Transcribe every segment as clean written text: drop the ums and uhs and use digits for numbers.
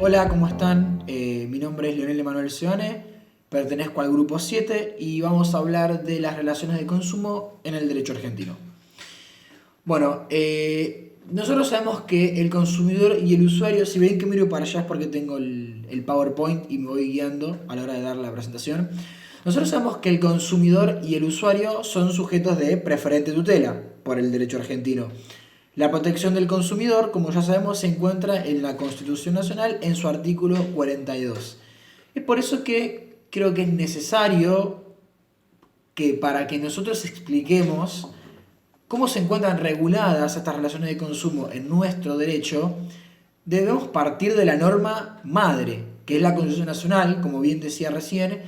Hola, ¿cómo están? Mi nombre es Leonel Emanuel Seoane, pertenezco al grupo 7 y vamos a hablar de las relaciones de consumo en el derecho argentino. Bueno, nosotros sabemos que el consumidor y el usuario, si ven que miro para allá es porque tengo el PowerPoint y me voy guiando a la hora de dar la presentación. Nosotros sabemos que el consumidor y el usuario son sujetos de preferente tutela por el derecho argentino. La protección del consumidor, como ya sabemos, se encuentra en la Constitución Nacional en su artículo 42. Es por eso que creo que es necesario que para que nosotros expliquemos cómo se encuentran reguladas estas relaciones de consumo en nuestro derecho, debemos partir de la norma madre, que es la Constitución Nacional, como bien decía recién,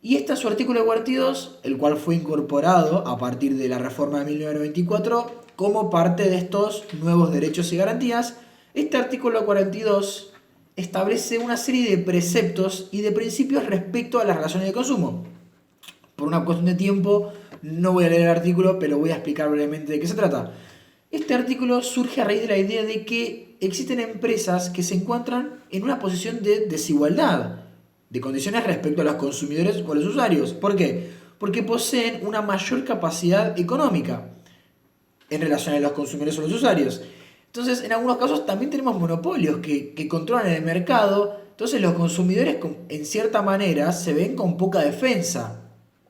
y este es su artículo 42, el cual fue incorporado a partir de la reforma de 1994 como parte de estos nuevos derechos y garantías. Este artículo 42 establece una serie de preceptos y de principios respecto a las relaciones de consumo. Por una cuestión de tiempo no voy a leer el artículo, pero voy a explicar brevemente de qué se trata. Este artículo surge a raíz de la idea de que existen empresas que se encuentran en una posición de desigualdad de condiciones respecto a los consumidores o a los usuarios. ¿Por qué? Porque poseen una mayor capacidad económica en relación a los consumidores o los usuarios. Entonces, en algunos casos también tenemos monopolios que controlan el mercado. Entonces, los consumidores, en cierta manera, se ven con poca defensa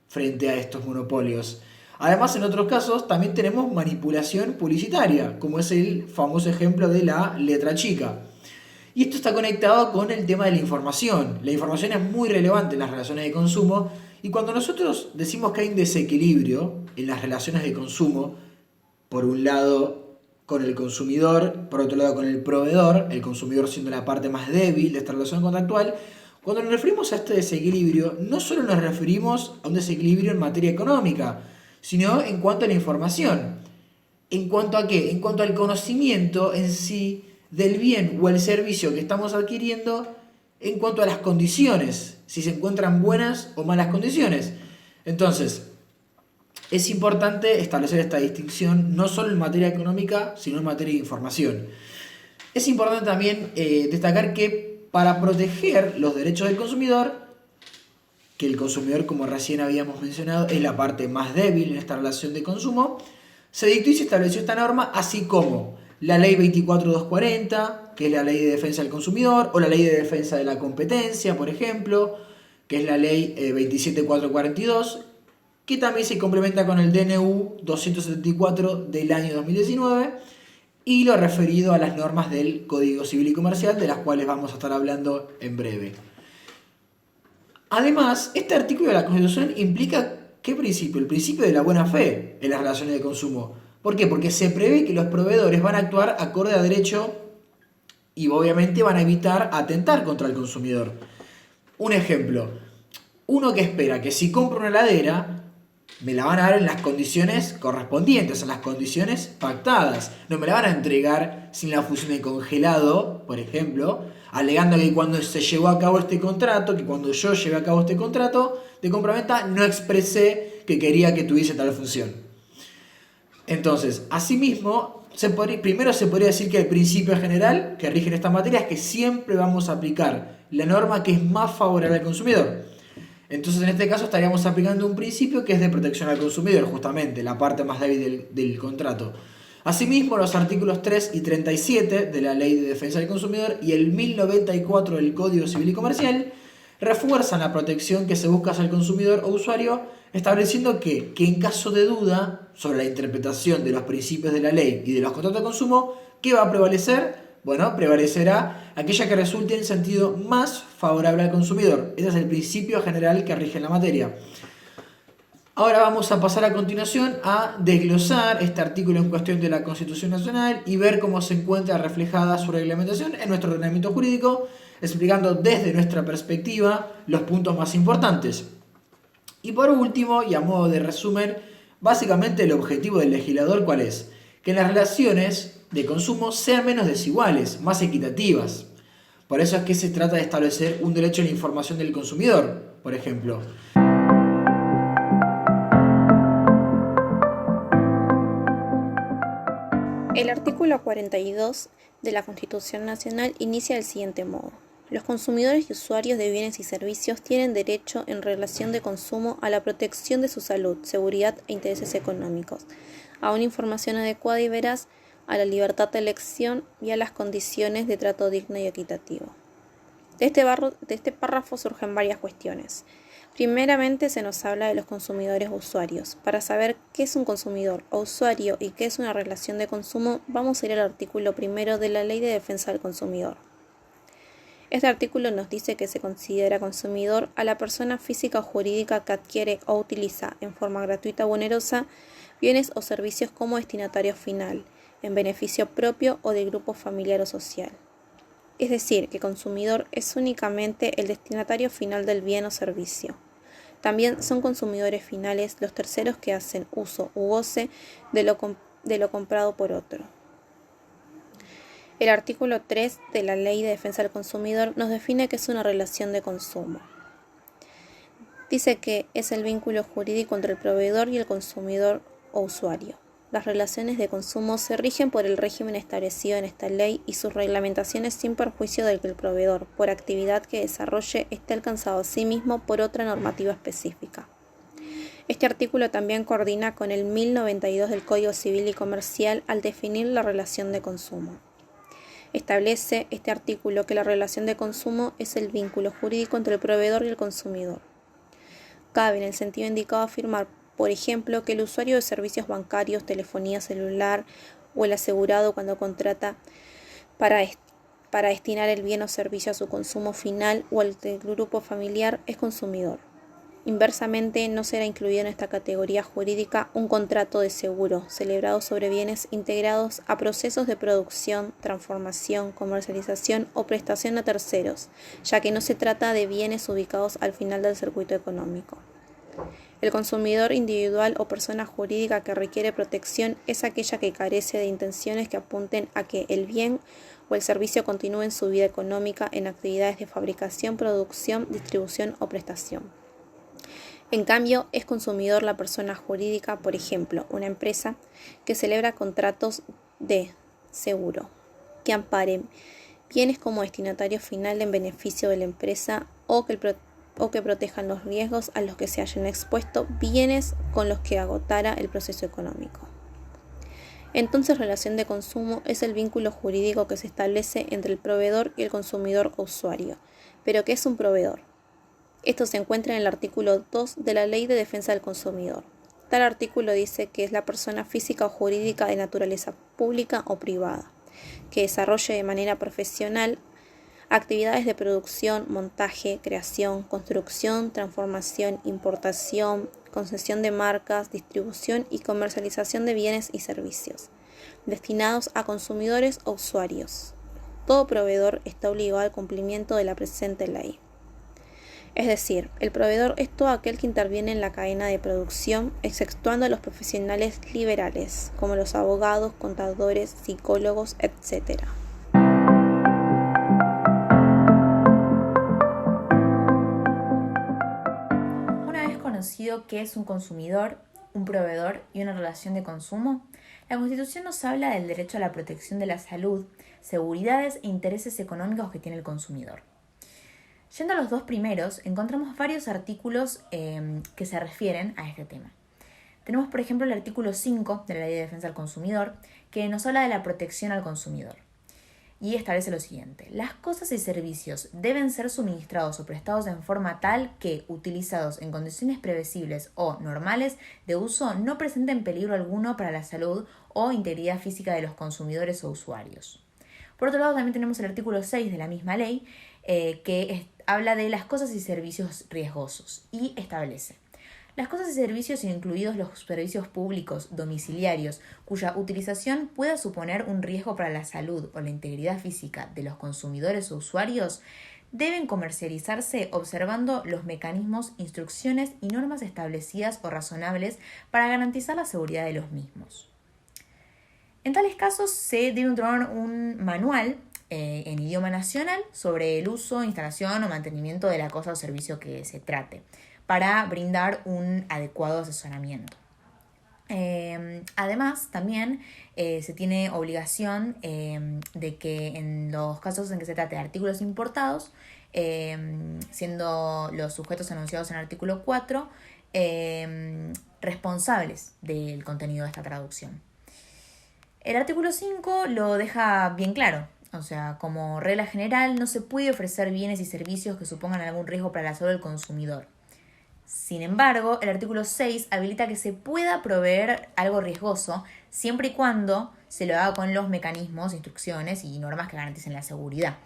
frente a estos monopolios. Además, en otros casos también tenemos manipulación publicitaria, como es el famoso ejemplo de la letra chica. Y esto está conectado con el tema de la información. La información es muy relevante en las relaciones de consumo y cuando nosotros decimos que hay un desequilibrio en las relaciones de consumo, por un lado con el consumidor, por otro lado con el proveedor, el consumidor siendo la parte más débil de esta relación contractual, cuando nos referimos a este desequilibrio, no solo nos referimos a un desequilibrio en materia económica, sino en cuanto a la información. ¿En cuanto a qué? En cuanto al conocimiento en sí del bien o el servicio que estamos adquiriendo, en cuanto a las condiciones, si se encuentran buenas o malas condiciones. Entonces, es importante establecer esta distinción no solo en materia económica, sino en materia de información. Es importante también destacar que para proteger los derechos del consumidor, que el consumidor, como recién habíamos mencionado, es la parte más débil en esta relación de consumo, se dictó y se estableció esta norma, así como la ley 24240, que es la ley de defensa del consumidor, o la ley de defensa de la competencia, por ejemplo, que es la ley 27442, que también se complementa con el DNU 274 del año 2019, y lo referido a las normas del Código Civil y Comercial, de las cuales vamos a estar hablando en breve. Además, este artículo de la Constitución implica ¿qué principio? El principio de la buena fe en las relaciones de consumo. ¿Por qué? Porque se prevé que los proveedores van a actuar acorde a derecho y obviamente van a evitar atentar contra el consumidor. Un ejemplo, uno que espera que si compro una heladera me la van a dar en las condiciones correspondientes, en las condiciones pactadas. No me la van a entregar sin la función de congelado, por ejemplo, alegando que cuando se llevó a cabo este contrato, que cuando yo llevé a cabo este contrato de compraventa, no expresé que quería que tuviese tal función. Entonces, asimismo, primero se podría decir que el principio general que rige en esta materia es que siempre vamos a aplicar la norma que es más favorable al consumidor. Entonces, en este caso estaríamos aplicando un principio que es de protección al consumidor, justamente, la parte más débil del contrato. Asimismo, los artículos 3 y 37 de la Ley de Defensa del Consumidor y el 1094 del Código Civil y Comercial refuerzan la protección que se busca hacia el consumidor o usuario, estableciendo que en caso de duda sobre la interpretación de los principios de la ley y de los contratos de consumo, ¿qué va a prevalecer? Bueno, prevalecerá aquella que resulte en sentido más favorable al consumidor. Ese es el principio general que rige la materia. Ahora vamos a pasar a continuación a desglosar este artículo en cuestión de la Constitución Nacional y ver cómo se encuentra reflejada su reglamentación en nuestro ordenamiento jurídico, explicando desde nuestra perspectiva los puntos más importantes. Y por último, y a modo de resumen, básicamente el objetivo del legislador, ¿cuál es? Que las relaciones de consumo sean menos desiguales, más equitativas. Por eso es que se trata de establecer un derecho a la información del consumidor, por ejemplo. El artículo 42 de la Constitución Nacional inicia del siguiente modo. Los consumidores y usuarios de bienes y servicios tienen derecho en relación de consumo a la protección de su salud, seguridad e intereses económicos, a una información adecuada y veraz, a la libertad de elección y a las condiciones de trato digno y equitativo. De este párrafo surgen varias cuestiones. Primeramente se nos habla de los consumidores o usuarios. Para saber qué es un consumidor o usuario y qué es una relación de consumo, vamos a ir al artículo 1 de la Ley de Defensa del Consumidor. Este artículo nos dice que se considera consumidor a la persona física o jurídica que adquiere o utiliza en forma gratuita o onerosa bienes o servicios como destinatario final, en beneficio propio o del grupo familiar o social. Es decir, que consumidor es únicamente el destinatario final del bien o servicio. También son consumidores finales los terceros que hacen uso u goce de lo comprado por otro. El artículo 3 de la Ley de Defensa del Consumidor nos define qué es una relación de consumo. Dice que es el vínculo jurídico entre el proveedor y el consumidor o usuario. Las relaciones de consumo se rigen por el régimen establecido en esta ley y sus reglamentaciones sin perjuicio del que el proveedor, por actividad que desarrolle, esté alcanzado a sí mismo por otra normativa específica. Este artículo también coordina con el 1092 del Código Civil y Comercial al definir la relación de consumo. Establece este artículo que la relación de consumo es el vínculo jurídico entre el proveedor y el consumidor. Cabe en el sentido indicado afirmar, por ejemplo, que el usuario de servicios bancarios, telefonía celular o el asegurado cuando contrata para destinar el bien o servicio a su consumo final o al del grupo familiar es consumidor. Inversamente, no será incluido en esta categoría jurídica un contrato de seguro celebrado sobre bienes integrados a procesos de producción, transformación, comercialización o prestación a terceros, ya que no se trata de bienes ubicados al final del circuito económico. El consumidor individual o persona jurídica que requiere protección es aquella que carece de intenciones que apunten a que el bien o el servicio continúe en su vida económica en actividades de fabricación, producción, distribución o prestación. En cambio, es consumidor la persona jurídica, por ejemplo, una empresa, que celebra contratos de seguro, que amparen bienes como destinatario final en beneficio de la empresa o que protejan los riesgos a los que se hayan expuesto bienes con los que agotara el proceso económico. Entonces, relación de consumo es el vínculo jurídico que se establece entre el proveedor y el consumidor o usuario. ¿Pero qué es un proveedor? Esto se encuentra en el artículo 2 de la Ley de Defensa del Consumidor. Tal artículo dice que es la persona física o jurídica de naturaleza pública o privada, que desarrolle de manera profesional actividades de producción, montaje, creación, construcción, transformación, importación, concesión de marcas, distribución y comercialización de bienes y servicios, destinados a consumidores o usuarios. Todo proveedor está obligado al cumplimiento de la presente ley. Es decir, el proveedor es todo aquel que interviene en la cadena de producción, exceptuando a los profesionales liberales, como los abogados, contadores, psicólogos, etc. Una vez conocido qué es un consumidor, un proveedor y una relación de consumo, la Constitución nos habla del derecho a la protección de la salud, seguridades e intereses económicos que tiene el consumidor. Yendo a los dos primeros, encontramos varios artículos que se refieren a este tema. Tenemos, por ejemplo, el artículo 5 de la Ley de Defensa del Consumidor, que nos habla de la protección al consumidor. Y establece lo siguiente: las cosas y servicios deben ser suministrados o prestados en forma tal que, utilizados en condiciones previsibles o normales de uso, no presenten peligro alguno para la salud o integridad física de los consumidores o usuarios. Por otro lado, también tenemos el artículo 6 de la misma ley, que habla de las cosas y servicios riesgosos y establece: las cosas y servicios, incluidos los servicios públicos domiciliarios, cuya utilización pueda suponer un riesgo para la salud o la integridad física de los consumidores o usuarios, deben comercializarse observando los mecanismos, instrucciones y normas establecidas o razonables para garantizar la seguridad de los mismos. En tales casos se debe entregar un manual en idioma nacional sobre el uso, instalación o mantenimiento de la cosa o servicio que se trate, para brindar un adecuado asesoramiento. Además, también se tiene obligación de que en los casos en que se trate de artículos importados, siendo los sujetos enunciados en el artículo 4, responsables del contenido de esta traducción. El artículo 5 lo deja bien claro. O sea, como regla general, no se puede ofrecer bienes y servicios que supongan algún riesgo para la salud del consumidor. Sin embargo, el artículo 6 habilita que se pueda proveer algo riesgoso siempre y cuando se lo haga con los mecanismos, instrucciones y normas que garanticen la seguridad.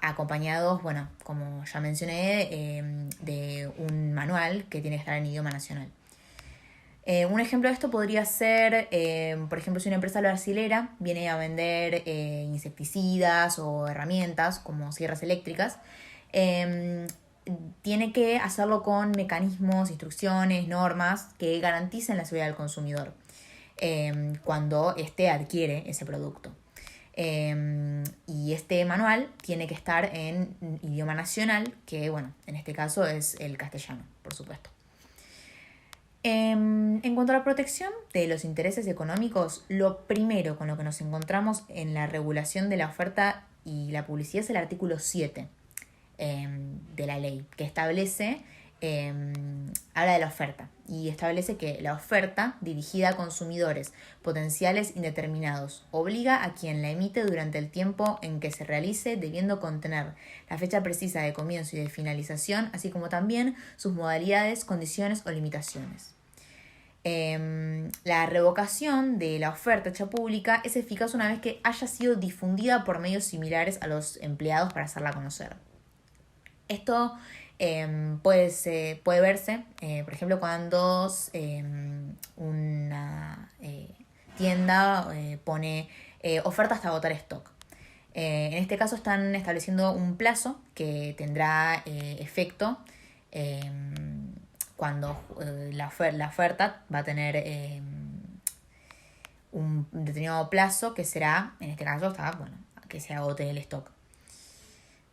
Acompañados, bueno, como ya mencioné, de un manual que tiene que estar en idioma nacional. Un ejemplo de esto podría ser, por ejemplo, si una empresa brasilera viene a vender insecticidas o herramientas como sierras eléctricas, tiene que hacerlo con mecanismos, instrucciones, normas que garanticen la seguridad del consumidor cuando éste adquiere ese producto. Y este manual tiene que estar en idioma nacional, que bueno, en este caso es el castellano, por supuesto. En cuanto a la protección de los intereses económicos, lo primero con lo que nos encontramos en la regulación de la oferta y la publicidad es el artículo 7 de la ley, que establece, habla de la oferta y establece que la oferta dirigida a consumidores potenciales indeterminados obliga a quien la emite durante el tiempo en que se realice, debiendo contener la fecha precisa de comienzo y de finalización, así como también sus modalidades, condiciones o limitaciones. La revocación de la oferta hecha pública es eficaz una vez que haya sido difundida por medios similares a los empleados para hacerla conocer. Esto puede verse, por ejemplo, cuando una tienda pone oferta hasta agotar stock. En este caso están estableciendo un plazo que tendrá efecto cuando la oferta va a tener un determinado plazo que será, en este caso, que se agote el stock.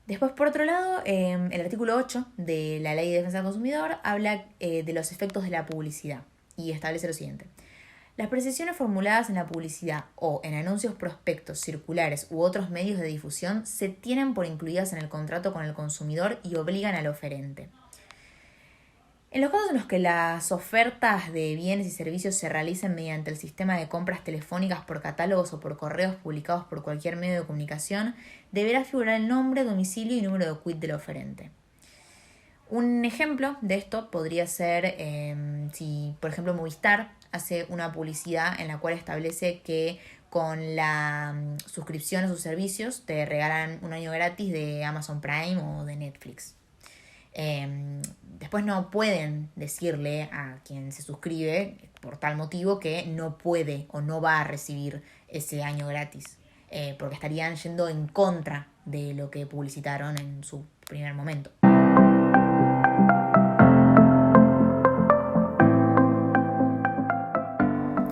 Después, por otro lado, el artículo 8 de la Ley de Defensa del Consumidor habla de los efectos de la publicidad y establece lo siguiente. Las precisiones formuladas en la publicidad o en anuncios, prospectos, circulares u otros medios de difusión se tienen por incluidas en el contrato con el consumidor y obligan al oferente. En los casos en los que las ofertas de bienes y servicios se realicen mediante el sistema de compras telefónicas por catálogos o por correos publicados por cualquier medio de comunicación, deberá figurar el nombre, domicilio y número de quit del oferente. Un ejemplo de esto podría ser si, por ejemplo, Movistar hace una publicidad en la cual establece que con la suscripción a sus servicios te regalan un año gratis de Amazon Prime o de Netflix. Después no pueden decirle a quien se suscribe por tal motivo que no puede o no va a recibir ese año gratis, porque estarían yendo en contra de lo que publicitaron en su primer momento.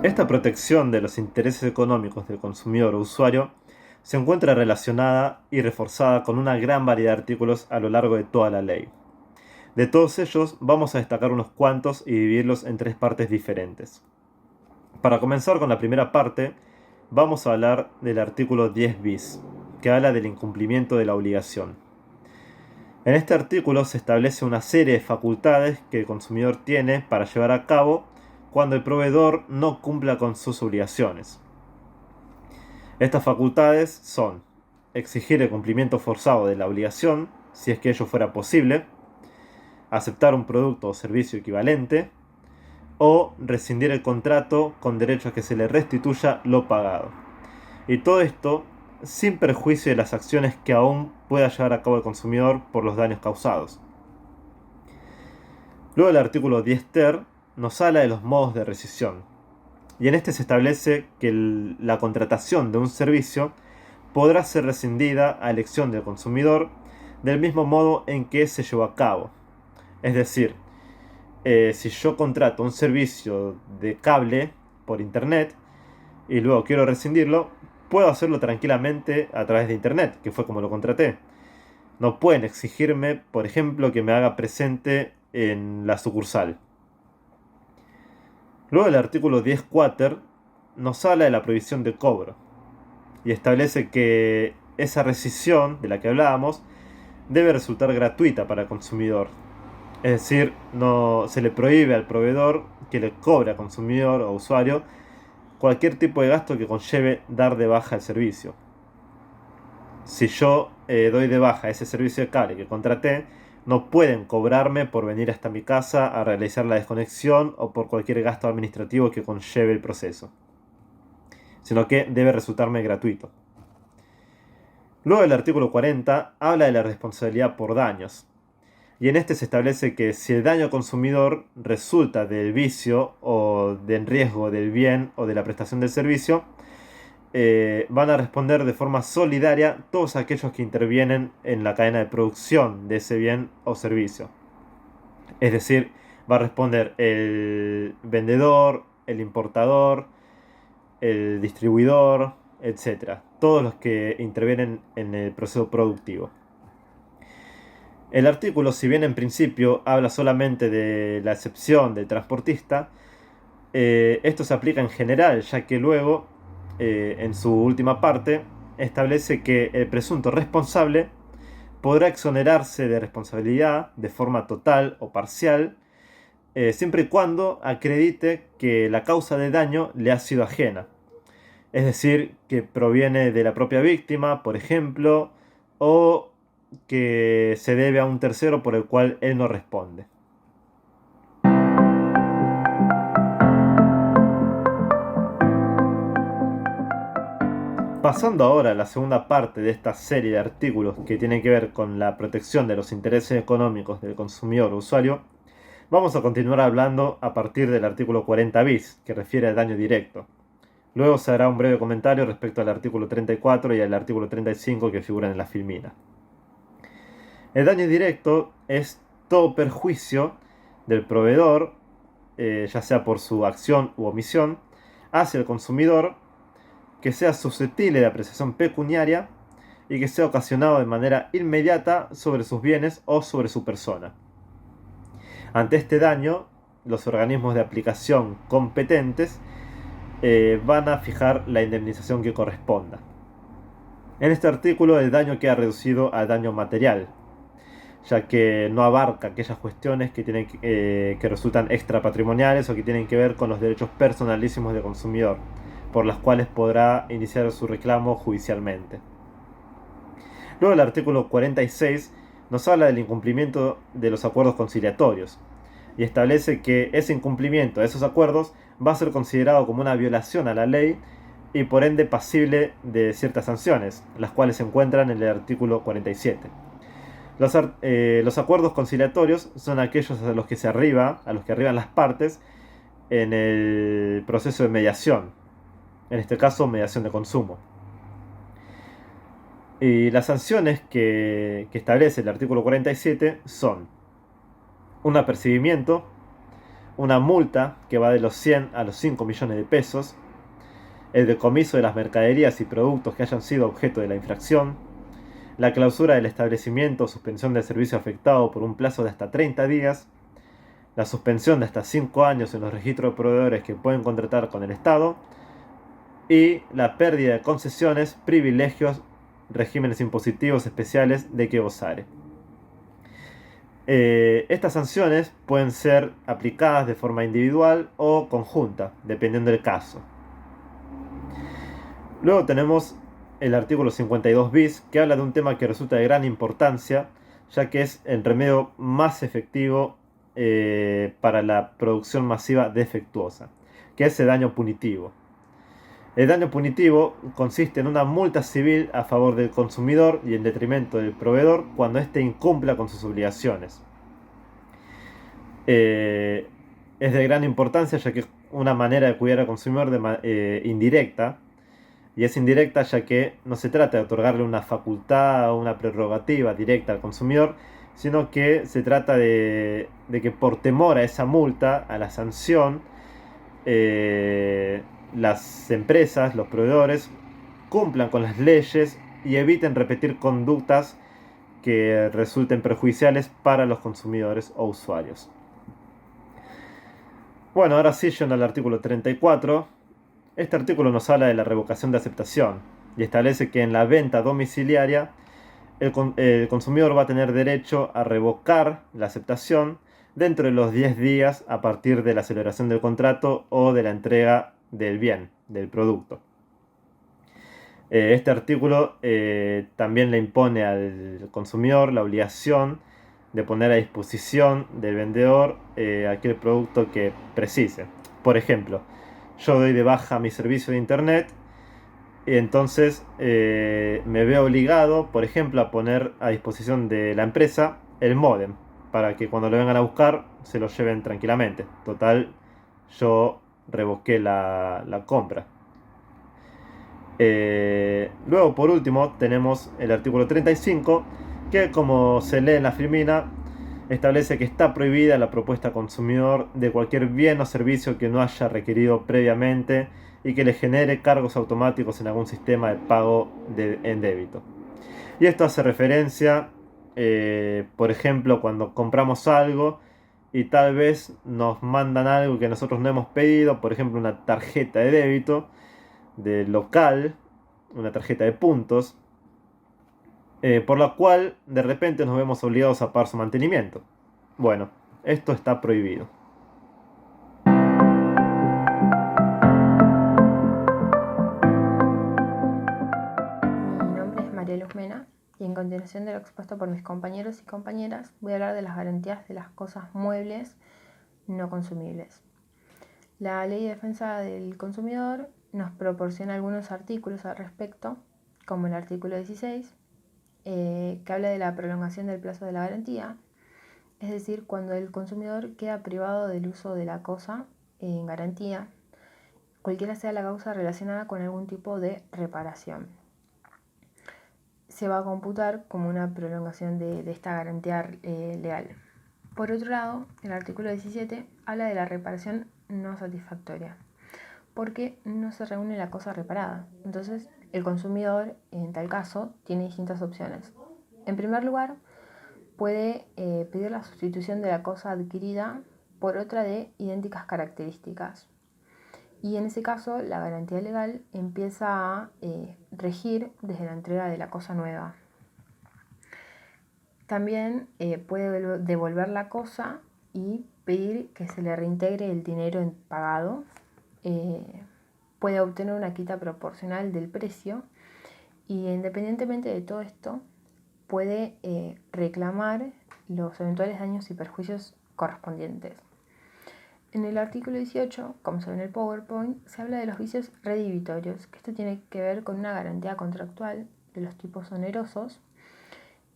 Esta protección de los intereses económicos del consumidor o usuario se encuentra relacionada y reforzada con una gran variedad de artículos a lo largo de toda la ley. De todos ellos vamos a destacar unos cuantos y dividirlos en tres partes diferentes. Para comenzar con la primera parte, vamos a hablar del artículo 10 bis, que habla del incumplimiento de la obligación. En este artículo se establece una serie de facultades que el consumidor tiene para llevar a cabo cuando el proveedor no cumpla con sus obligaciones. Estas facultades son exigir el cumplimiento forzado de la obligación, si es que ello fuera posible, aceptar un producto o servicio equivalente, o rescindir el contrato con derecho a que se le restituya lo pagado. Y todo esto sin perjuicio de las acciones que aún pueda llevar a cabo el consumidor por los daños causados. Luego el artículo 10 ter nos habla de los modos de rescisión, y en este se establece que la contratación de un servicio podrá ser rescindida a elección del consumidor del mismo modo en que se llevó a cabo. Es decir, si yo contrato un servicio de cable por internet y luego quiero rescindirlo, puedo hacerlo tranquilamente a través de internet, que fue como lo contraté. No pueden exigirme, por ejemplo, que me haga presente en la sucursal. Luego el artículo 10 quater nos habla de la prohibición de cobro y establece que esa rescisión de la que hablábamos debe resultar gratuita para el consumidor. Es decir, no se le prohíbe al proveedor que le cobre al consumidor o usuario cualquier tipo de gasto que conlleve dar de baja el servicio. Si yo doy de baja ese servicio de cable que contraté, no pueden cobrarme por venir hasta mi casa a realizar la desconexión o por cualquier gasto administrativo que conlleve el proceso, sino que debe resultarme gratuito. Luego el artículo 40 habla de la responsabilidad por daños, y en este se establece que si el daño al consumidor resulta del vicio o del riesgo del bien o de la prestación del servicio, van a responder de forma solidaria todos aquellos que intervienen en la cadena de producción de ese bien o servicio. Es decir, va a responder el vendedor, el importador, el distribuidor, etc. Todos los que intervienen en el proceso productivo. El artículo, si bien en principio habla solamente de la excepción del transportista, esto se aplica en general, ya que luego, en su última parte, establece que el presunto responsable podrá exonerarse de responsabilidad de forma total o parcial, siempre y cuando acredite que la causa del daño le ha sido ajena. Es decir, que proviene de la propia víctima, por ejemplo, o que se debe a un tercero por el cual él no responde. Pasando ahora a la segunda parte de esta serie de artículos que tienen que ver con la protección de los intereses económicos del consumidor o usuario, vamos a continuar hablando a partir del artículo 40 bis, que refiere al daño directo. Luego se hará un breve comentario respecto al artículo 34 y al artículo 35 que figuran en la filmina. El daño directo es todo perjuicio del proveedor, ya sea por su acción u omisión, hacia el consumidor, que sea susceptible de apreciación pecuniaria y que sea ocasionado de manera inmediata sobre sus bienes o sobre su persona. Ante este daño, los organismos de aplicación competentes van a fijar la indemnización que corresponda. En este artículo el daño queda reducido al daño material, ya que no abarca aquellas cuestiones que resultan extrapatrimoniales o que tienen que ver con los derechos personalísimos del consumidor, por las cuales podrá iniciar su reclamo judicialmente. Luego el artículo 46 nos habla del incumplimiento de los acuerdos conciliatorios y establece que ese incumplimiento de esos acuerdos va a ser considerado como una violación a la ley y por ende pasible de ciertas sanciones, las cuales se encuentran en el artículo 47. Los acuerdos conciliatorios son aquellos a los que arriban las partes en el proceso de mediación, en este caso mediación de consumo. Y las sanciones que establece el artículo 47 son un apercibimiento, una multa que va de los 100 a los 5 millones de pesos, el decomiso de las mercaderías y productos que hayan sido objeto de la infracción, la clausura del establecimiento o suspensión del servicio afectado por un plazo de hasta 30 días, la suspensión de hasta 5 años en los registros de proveedores que pueden contratar con el Estado y la pérdida de concesiones, privilegios, regímenes impositivos especiales de que gozare. Estas sanciones pueden ser aplicadas de forma individual o conjunta, dependiendo del caso. Luego tenemos el artículo 52 bis, que habla de un tema que resulta de gran importancia, ya que es el remedio más efectivo para la producción masiva defectuosa, que es el daño punitivo. El daño punitivo consiste en una multa civil a favor del consumidor y en detrimento del proveedor cuando éste incumpla con sus obligaciones. Es de gran importancia ya que es una manera de cuidar al consumidor indirecta, y es indirecta ya que no se trata de otorgarle una facultad o una prerrogativa directa al consumidor, sino que se trata de que por temor a esa multa, a la sanción, las empresas, los proveedores, cumplan con las leyes y eviten repetir conductas que resulten perjudiciales para los consumidores o usuarios. Bueno, ahora sí, yendo al artículo 34. Este artículo nos habla de la revocación de aceptación y establece que en la venta domiciliaria el consumidor va a tener derecho a revocar la aceptación dentro de los 10 días a partir de la celebración del contrato o de la entrega del bien, del producto. Este artículo también le impone al consumidor la obligación de poner a disposición del vendedor aquel producto que precise. Por ejemplo, yo doy de baja mi servicio de internet y entonces me veo obligado, por ejemplo, a poner a disposición de la empresa el módem para que cuando lo vengan a buscar se lo lleven tranquilamente. Total, yo revoqué la compra. Luego, por último, tenemos el artículo 35, que, como se lee en la firmina, establece que está prohibida la propuesta al consumidor de cualquier bien o servicio que no haya requerido previamente y que le genere cargos automáticos en algún sistema de pago en débito. Y esto hace referencia, por ejemplo, cuando compramos algo y tal vez nos mandan algo que nosotros no hemos pedido, por ejemplo una tarjeta de débito de local, una tarjeta de puntos, por la cual de repente nos vemos obligados a pagar su mantenimiento. Bueno, esto está prohibido. Mi nombre es María Luz Mena y en continuación de lo expuesto por mis compañeros y compañeras voy a hablar de las garantías de las cosas muebles no consumibles. La Ley de Defensa del Consumidor nos proporciona algunos artículos al respecto, como el artículo 16, que habla de la prolongación del plazo de la garantía, es decir, cuando el consumidor queda privado del uso de la cosa en garantía, cualquiera sea la causa relacionada con algún tipo de reparación. Se va a computar como una prolongación de esta garantía legal. Por otro lado, el artículo 17 habla de la reparación no satisfactoria, porque no se reúne la cosa reparada. Entonces, el consumidor, en tal caso, tiene distintas opciones. En primer lugar, puede pedir la sustitución de la cosa adquirida por otra de idénticas características. Y en ese caso, la garantía legal empieza a regir desde la entrega de la cosa nueva. También puede devolver la cosa y pedir que se le reintegre el dinero pagado. Puede obtener una quita proporcional del precio y, independientemente de todo esto, puede reclamar los eventuales daños y perjuicios correspondientes. En el artículo 18, como se ve en el PowerPoint, se habla de los vicios redibitorios, que esto tiene que ver con una garantía contractual de los tipos onerosos,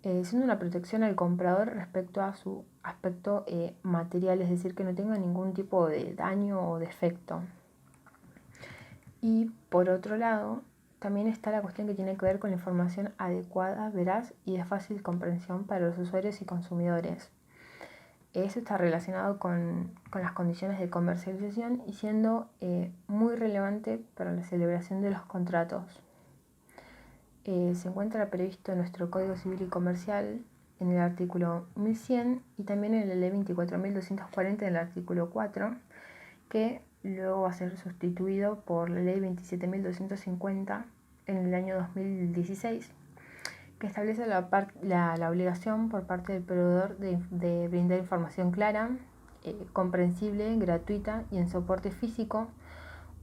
siendo una protección al comprador respecto a su aspecto material, es decir, que no tenga ningún tipo de daño o defecto. Y por otro lado, también está la cuestión que tiene que ver con la información adecuada, veraz y de fácil comprensión para los usuarios y consumidores. Eso está relacionado con las condiciones de comercialización y siendo muy relevante para la celebración de los contratos. Se encuentra previsto en nuestro Código Civil y Comercial en el artículo 1100 y también en la Ley 24.240 en el artículo 4, que luego va a ser sustituido por la Ley 27.250 en el año 2016, que establece la obligación por parte del proveedor de brindar información clara, comprensible, gratuita y en soporte físico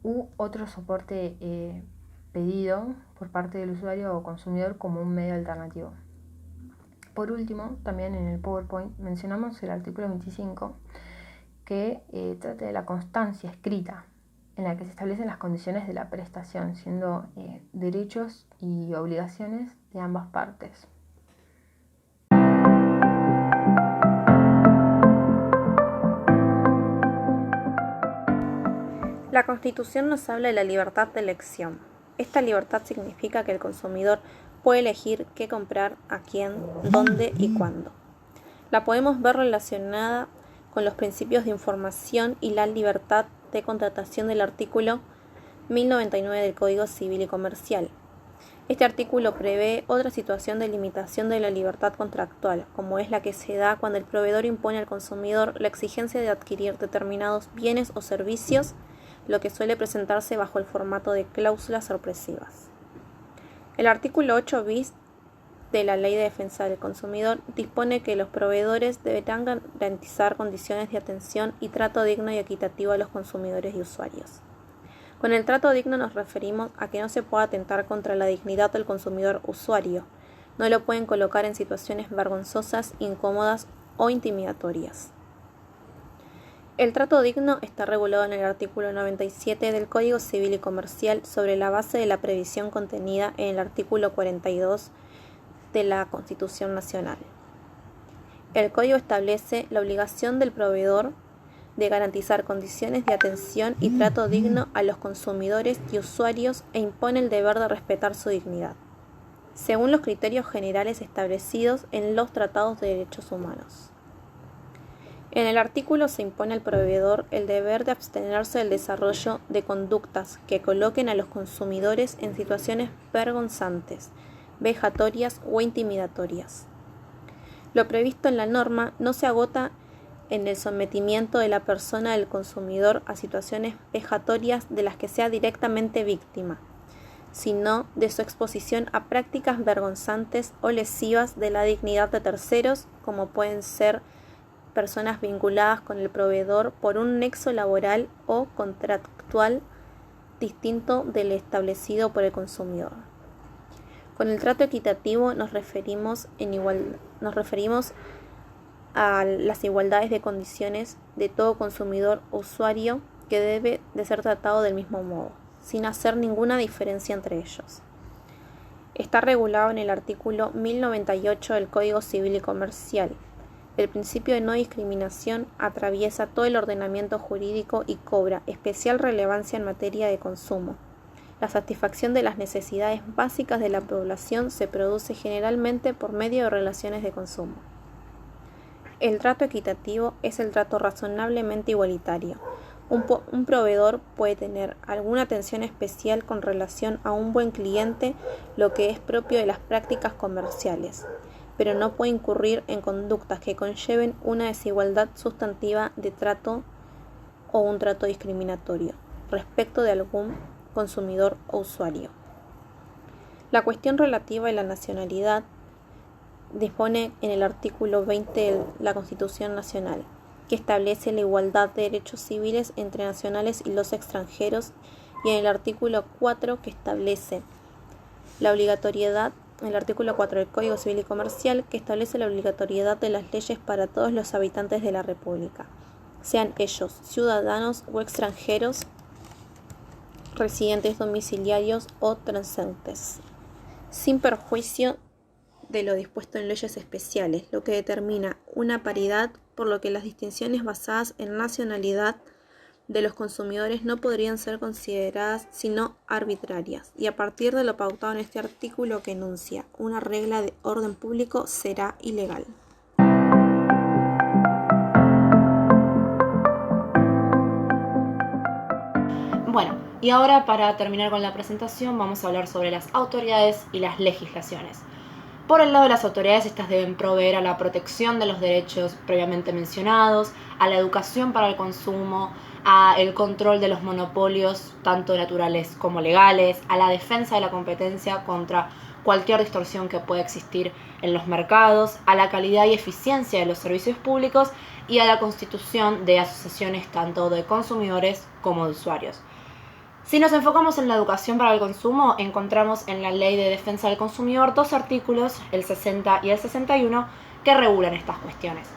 u otro soporte pedido por parte del usuario o consumidor como un medio alternativo. Por último, también en el PowerPoint mencionamos el artículo 25, que trata de la constancia escrita en la que se establecen las condiciones de la prestación, siendo derechos y obligaciones de ambas partes. La Constitución nos habla de la libertad de elección. Esta libertad significa que el consumidor puede elegir qué comprar, a quién, dónde y cuándo. La podemos ver relacionada con los principios de información y la libertad de contratación del artículo 1099 del Código Civil y Comercial, Este artículo prevé otra situación de limitación de la libertad contractual, como es la que se da cuando el proveedor impone al consumidor la exigencia de adquirir determinados bienes o servicios, lo que suele presentarse bajo el formato de cláusulas sorpresivas. El artículo 8 bis de la Ley de Defensa del Consumidor dispone que los proveedores deberán garantizar condiciones de atención y trato digno y equitativo a los consumidores y usuarios. Con el trato digno nos referimos a que no se pueda atentar contra la dignidad del consumidor usuario, no lo pueden colocar en situaciones vergonzosas, incómodas o intimidatorias. El trato digno está regulado en el artículo 97 del Código Civil y Comercial sobre la base de la previsión contenida en el artículo 42 de la Constitución Nacional. El Código establece la obligación del proveedor de garantizar condiciones de atención y trato digno a los consumidores y usuarios e impone el deber de respetar su dignidad, según los criterios generales establecidos en los tratados de derechos humanos. En el artículo se impone al proveedor el deber de abstenerse del desarrollo de conductas que coloquen a los consumidores en situaciones vergonzantes, vejatorias o intimidatorias. Lo previsto en la norma no se agota en el sometimiento de la persona del consumidor a situaciones vejatorias de las que sea directamente víctima, sino de su exposición a prácticas vergonzantes o lesivas de la dignidad de terceros, como pueden ser personas vinculadas con el proveedor por un nexo laboral o contractual distinto del establecido por el consumidor. Con el trato equitativo nos referimos a las igualdades de condiciones de todo consumidor o usuario que debe de ser tratado del mismo modo, sin hacer ninguna diferencia entre ellos. Está regulado en el artículo 1098 del Código Civil y Comercial. El principio de no discriminación atraviesa todo el ordenamiento jurídico y cobra especial relevancia en materia de consumo. La satisfacción de las necesidades básicas de la población se produce generalmente por medio de relaciones de consumo. El trato equitativo es el trato razonablemente igualitario. Un proveedor puede tener alguna atención especial con relación a un buen cliente, lo que es propio de las prácticas comerciales, pero no puede incurrir en conductas que conlleven una desigualdad sustantiva de trato o un trato discriminatorio respecto de algún consumidor o usuario. La cuestión relativa a la nacionalidad dispone en el artículo 20 de la Constitución Nacional, que establece la igualdad de derechos civiles entre nacionales y los extranjeros, y en el artículo 4 que establece la obligatoriedad, el artículo 4 del Código Civil y Comercial, que establece la obligatoriedad de las leyes para todos los habitantes de la República, sean ellos ciudadanos o extranjeros, residentes domiciliarios o transeúntes, sin perjuicio de lo dispuesto en leyes especiales, lo que determina una paridad, por lo que las distinciones basadas en nacionalidad de los consumidores no podrían ser consideradas sino arbitrarias, y a partir de lo pautado en este artículo que enuncia una regla de orden público será ilegal. Bueno, y ahora para terminar con la presentación vamos a hablar sobre las autoridades y las legislaciones. Por el lado de las autoridades, estas deben proveer a la protección de los derechos previamente mencionados, a la educación para el consumo, a el control de los monopolios, tanto naturales como legales, a la defensa de la competencia contra cualquier distorsión que pueda existir en los mercados, a la calidad y eficiencia de los servicios públicos y a la constitución de asociaciones tanto de consumidores como de usuarios. Si nos enfocamos en la educación para el consumo, encontramos en la Ley de Defensa del Consumidor dos artículos, el 60 y el 61, que regulan estas cuestiones.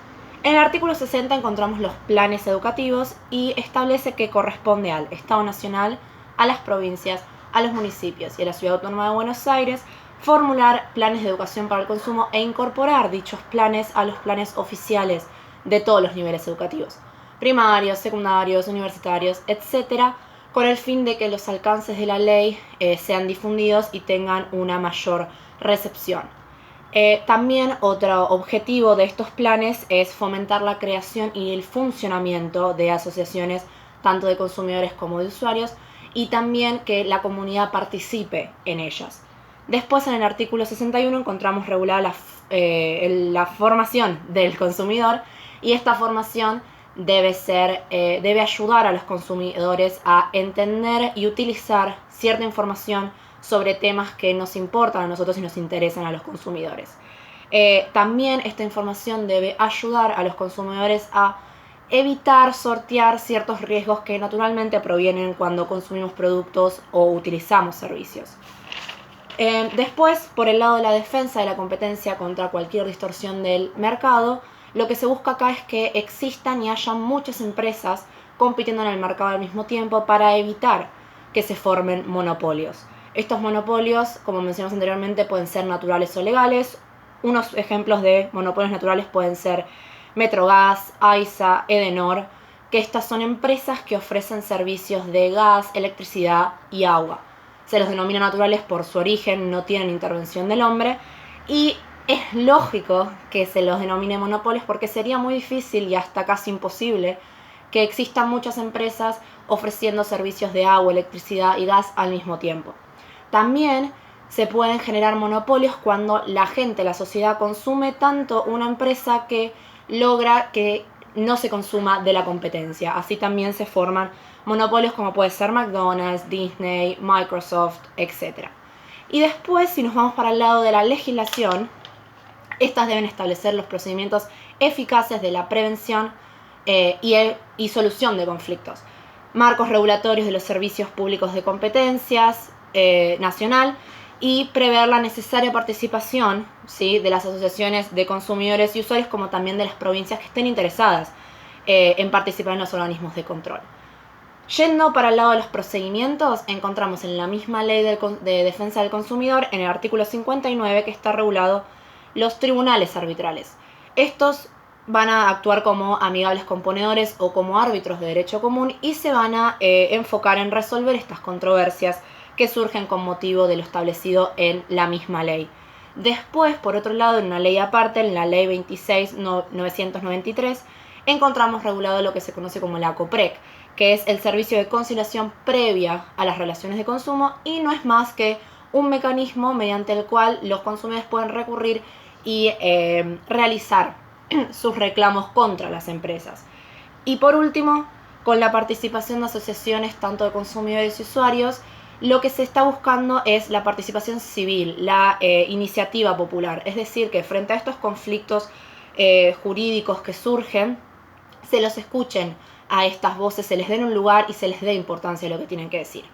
En el artículo 60 encontramos los planes educativos y establece que corresponde al Estado Nacional, a las provincias, a los municipios y a la Ciudad Autónoma de Buenos Aires formular planes de educación para el consumo e incorporar dichos planes a los planes oficiales de todos los niveles educativos, primarios, secundarios, universitarios, etc., con el fin de que los alcances de la ley sean difundidos y tengan una mayor recepción. También otro objetivo de estos planes es fomentar la creación y el funcionamiento de asociaciones tanto de consumidores como de usuarios y también que la comunidad participe en ellas. Después, en el artículo 61 encontramos regulada la formación del consumidor, y esta formación debe ayudar a los consumidores a entender y utilizar cierta información sobre temas que nos importan a nosotros y nos interesan a los consumidores. También esta información debe ayudar a los consumidores a evitar sortear ciertos riesgos que naturalmente provienen cuando consumimos productos o utilizamos servicios. Después, por el lado de la defensa de la competencia contra cualquier distorsión del mercado, lo que se busca acá es que existan y haya muchas empresas compitiendo en el mercado al mismo tiempo para evitar que se formen monopolios. Estos monopolios, como mencionamos anteriormente, pueden ser naturales o legales. Unos ejemplos de monopolios naturales pueden ser Metrogas, AISA, Edenor, que estas son empresas que ofrecen servicios de gas, electricidad y agua. Se los denomina naturales por su origen, no tienen intervención del hombre, y es lógico que se los denomine monopolios porque sería muy difícil y hasta casi imposible que existan muchas empresas ofreciendo servicios de agua, electricidad y gas al mismo tiempo. También se pueden generar monopolios cuando la gente, la sociedad, consume tanto una empresa que logra que no se consuma de la competencia. Así también se forman monopolios como puede ser McDonald's, Disney, Microsoft, etc. Y después, si nos vamos para el lado de la legislación, estas deben establecer los procedimientos eficaces de la prevención y solución de conflictos, marcos regulatorios de los servicios públicos de competencias nacional, y prever la necesaria participación, ¿sí?, de las asociaciones de consumidores y usuarios, como también de las provincias que estén interesadas en participar en los organismos de control. Yendo para el lado de los procedimientos, encontramos en la misma ley de defensa del consumidor, en el artículo 59, que está regulado los tribunales arbitrales. Estos van a actuar como amigables componedores o como árbitros de derecho común y se van a enfocar en resolver estas controversias que surgen con motivo de lo establecido en la misma ley. Después, por otro lado, en una ley aparte, en la ley 26.993, encontramos regulado lo que se conoce como la COPREC, que es el servicio de conciliación previa a las relaciones de consumo, y no es más que un mecanismo mediante el cual los consumidores pueden recurrir y realizar sus reclamos contra las empresas. Y por último, con la participación de asociaciones tanto de consumidores y usuarios, lo que se está buscando es la participación civil, la iniciativa popular. Es decir, que frente a estos conflictos jurídicos que surgen, se los escuchen a estas voces, se les den un lugar y se les dé importancia a lo que tienen que decir.